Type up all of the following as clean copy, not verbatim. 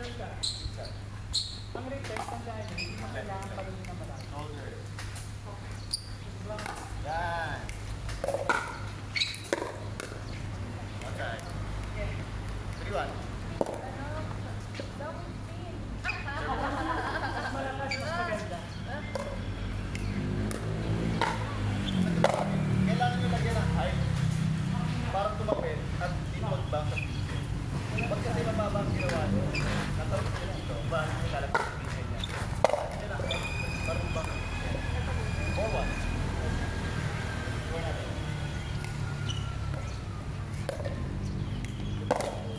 Ang retext, tandaan nyo, hindi mo kailangan palunin na malaki. Shoulder. Yan. Okay. 3-1. Mas malakas, mas maganda. Kailangan nyo lagyan ng height para tumawid at di mag-bang sa pizza. Pag kasi mababa ang ginawa nyo, natarap nyo dito, bahan nyo lalagyan sa pizza niya. Hindi lang, para bang sa pizza. Forward. Iwan natin.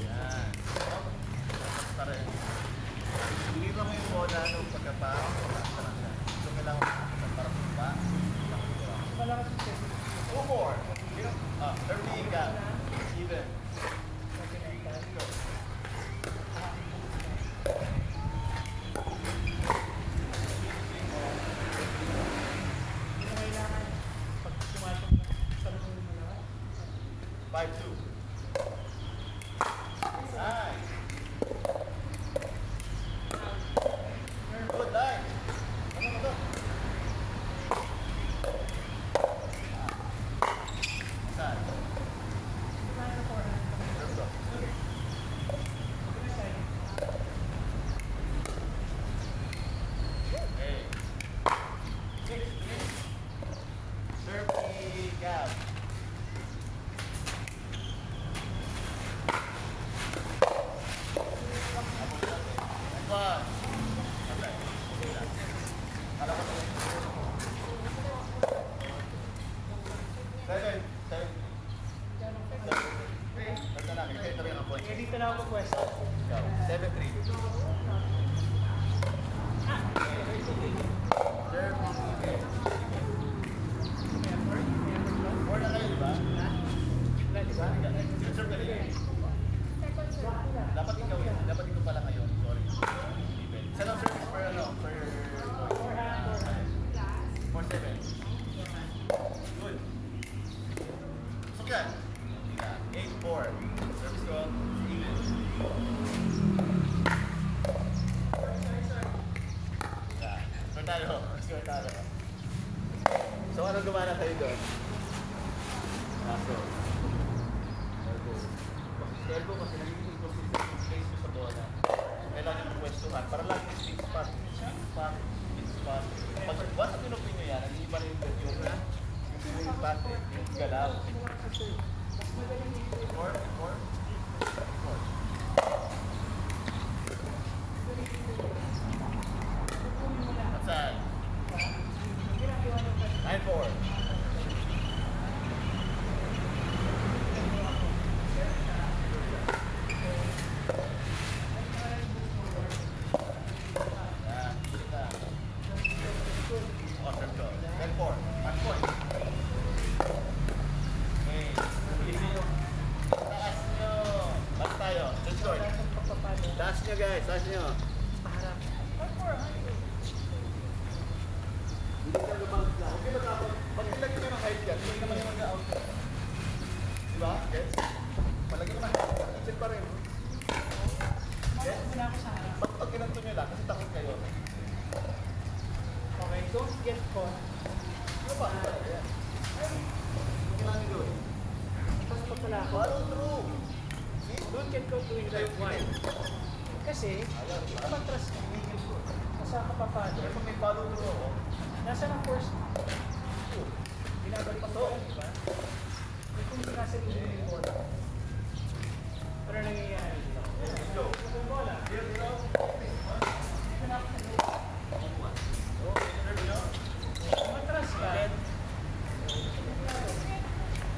Yan. Para ilira mo yung bola nung pagkapang so kailangan mo para pa. Malakas yung set. 2-4. Early gap. Even. Go. Hindi mo kailangan pag sumasok sa loob mo malakas. 5-2. Nice. Good line. Ano mo to? Saan? Kailangan na forehand. Serve go. Pag side. Okay. 6-3. Serve the gap. Abot natin. And one. Okay. Okay lang. Kala ko to. 7. 7. Basta namin. Kasi ito rin ang point. Kaya dito na ako pwesto. Ikaw. 7-3. Serve. Okay. Four na kayo, di ba? Wala, di ba? Serve ka rin. Dapat ikaw yun. Dapat ikaw pala ngayon. Sorry. Even. Saan ang service per ano? Per... 4-7. Good. Pasok yan. 8-4. Service ko. Even. Yeah. Score tayo. Score tayo. So ano gumana tayo doon? Kaso. Elbow kasi nagiging inconsistent yung place mo sa bola. Kailangan yung pwestuhan para lagi yung sweet spot. Sweet spot. Sweet spot. Pag once na pinupin nyo yan, nagiging pa rin yung sweet spot, yung galaw. 4. Saan? 9-4. Yan, sulit na. Awesome go. 10-4. Match point. Okay. Bilisin nyo. Taas nyo. Taas tayo. Let's go. Taas nyo guys. Taas nyo. Paharap. Hindi ka lumang lang. Okay ba dapat? Pag nilagyan nyo ng height yan, hindi naman yung mag-out. Diba? Yes? Palagyan mo ng height yan. Kasi pa rin. Yes? Muna ako sa harap. Pag kinanto nyo lang, kasi takot kayo. Okay, don't get caught. Ano ba? Ano ba? Yan. Kailangan nyo doon. Tapos pag wala ako, Follow through. See? don't get caught doing that one. Kasi, kapag trust ka, nasa ka pa paano. Kaya pag may follow through ako, Nasa ng first binabalik pa to, di ba? Kung nasa rin yung bola. Pero nangyayari. let's go. Yung bola. Here, zero. Kung matras ka,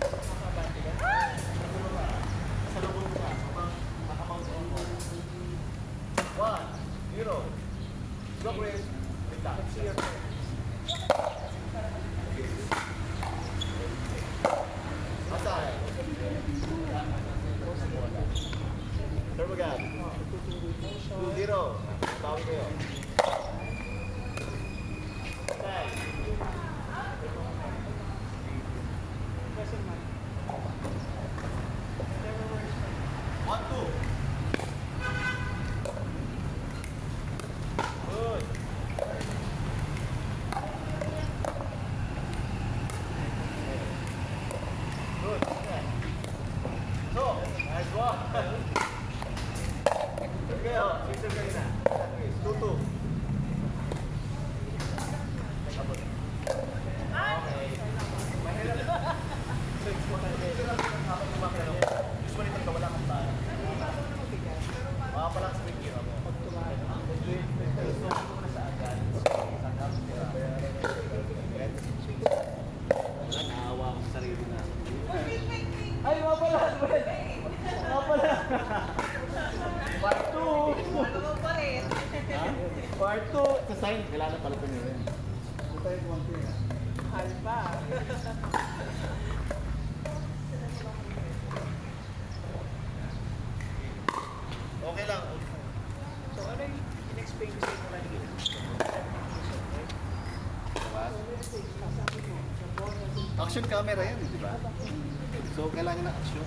makabati ka. Sa lubog mo na. Makamount on mo. 1, 0. Go, Chris. Wait lang. Let's see your turn. Asay. Serve agad. 2-0. Bawi kayo. Asay. Doesn't matter. Never worries. 1-2. Sige, oh. Sister kayo na. 2-2. Sabot. Okay. Mahirap. Usually pagka wala kang tayo. Makapalang sa video mo. Gusto mo na sa agad. Wala, naawa ako sa sarili na. Ay, mga pala! Mga pala! Part 2! Ano pa rin? Part 2! Sa sign, kailangan pala ito nyo rin. Ito tayo 1-2 na. Mahal pa. Okay lang. So, ano yung in-explain ko sa inyo kanina? Action camera yan, di ba? So, kailangan ng action.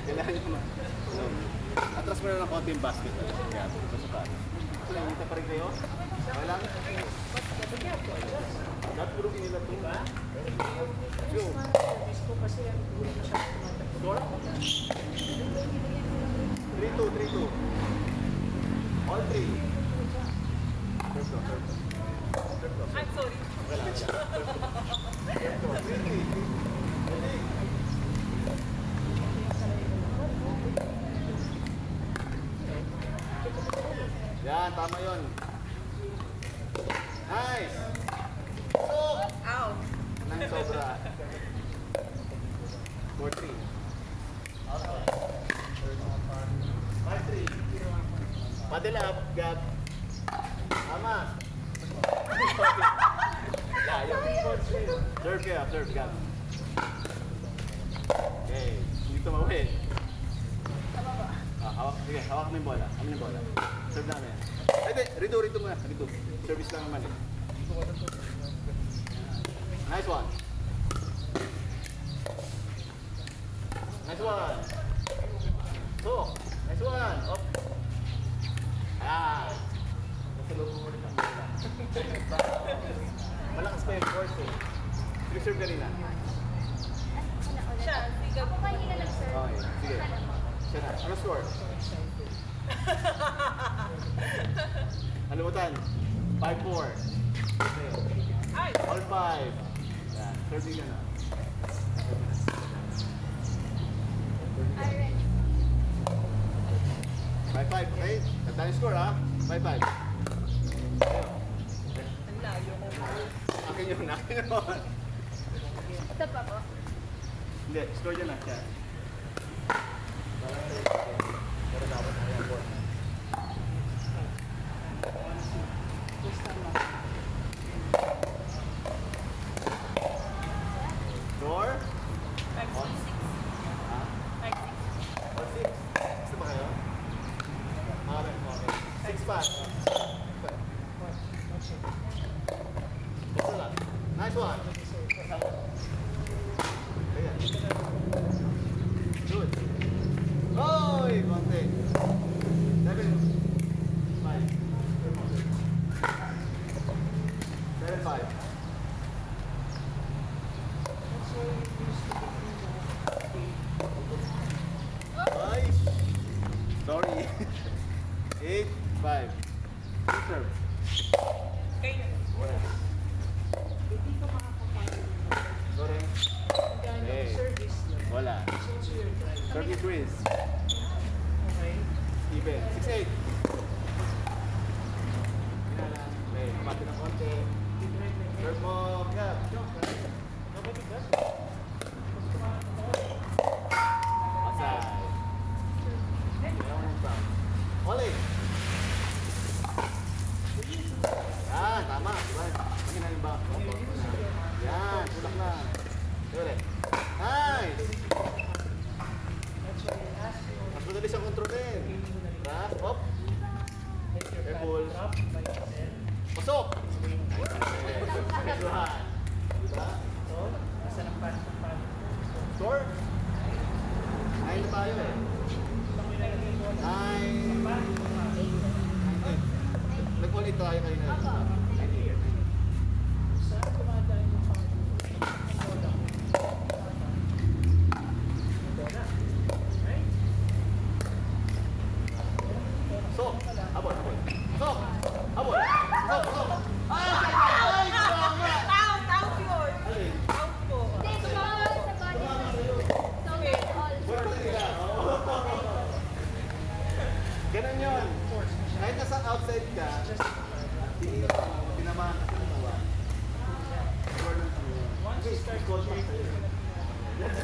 Kailangan nyo na. So, atras mo na ng konti yung basket. Kaya, pasukan. So, nangita pa rin kayo? Kailangan. Dapat puro kinila ito. Go. Gusto kasi ang ulo ko siya tumatak. Score? 3-2, 3-2. All 3. Third go, third go. Third go. I'm sorry. Okay lang. Third go. 3-3. Yan, tama yun. Nice! Oh! Ow. Nang sobra. 4-3. 5-3. Paddle up, Gab. Tama. Layo. Serve kaya, serve, Gab. Okay, hindi tumawid. Hawak, sige, hawak mo yung bola. Amin yung bola. Serve namin. Ay, rito muna. Rito. Service lang naman eh. Nice one. Nice one. So, nice one. Up. Ah. Nasalubong mo rin ang bola. Malakas pa yung force eh. Reserve ka rin na. Siya, sige. Ako kanina nag-serve. Okay, sige. Siya na. Ano score? Ano mo tan? 5-4. Ay! All 5. Yan. Serving ka na. Alright. 5-5, okay? Ganda yung score ha? 5-5. Ang layo mo. Akin yun, akin yun. Ito pa po. Hindi, score dyan na. Siya. Pero dapat na yan, boy. Score? 5-6. Ha? 5-6. Or 6? Gusto ba kayo? Okay, okay. 6 pa. Ito lang. Nice one. Ayan. Good. Oy! Konti. 7. 5. 7-5. Ay! Sorry. 8-5. Good serve. Kayo na. Well. Hindi ka makakapagod. Sorry. Gano'n Hey. service na. Wala. Since you're driving. Serve your quiz. Okay. Even. 6-8. Yan lang. Okay, kumati ng konti. Serve mo, Gab. Aside. Oli. Yan, tama. Diba? Pagkina yung back. Yan, tulak na. Ulit. Nice! Mas madali siyang kontrolin. Diba? Hop. Careful. Pasok! Mesuhan. Diba? Basta ng pan. Score? 9 na tayo eh. 9. Nag-ulit tayo kanina. Opo. 9. Saan dumadaan yung pan? Bola. Right? Ganun yun. Kahit nasa outside ka, hindi ka pinamahan ka ng tawa. Score ng tawa. Once you start Score to pa make sa'yo. it,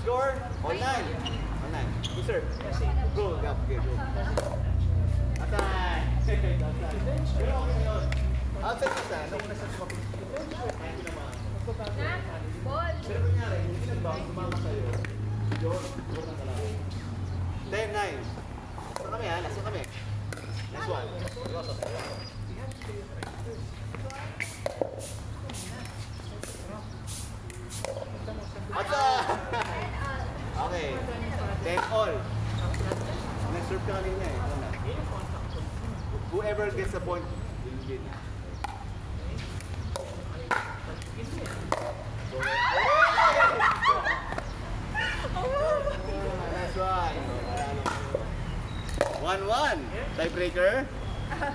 Score, online. Online. Go, sir. Go, go, go. Atay. Pero okay na yun. Outside ka sa, nung nasa swapping, kahit pinamahan. Na? Ball. Pero kunyari, kung pinag-bounce, sumama sa'yo, yun, score na talaga. 10-9. Last kami ha, last kami. Next one. Atsa! Okay. 10 all. Nag-serve ka kanina eh. Ano na? Whoever gets the point will win. Next one. 1-1. Tiebreaker.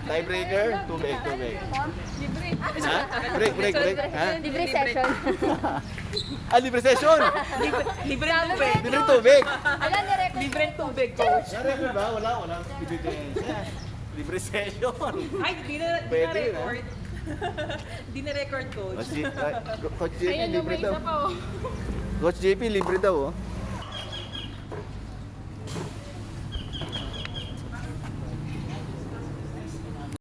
Tiebreaker. Tubig, tubig. Libre. Ha? Break, break, break. Ha? Libre session. Ah, libre session. Libre tubig. Libre tubig. Alam, nirecord. Libre tubig, coach. Nare ba? Walang ebidensya. Libre session. Ay, di na Pwede yun, record. Di na record, coach. Coach JP, Ayun, yung libre may daw. isa pa oh. Coach JP, libre daw oh.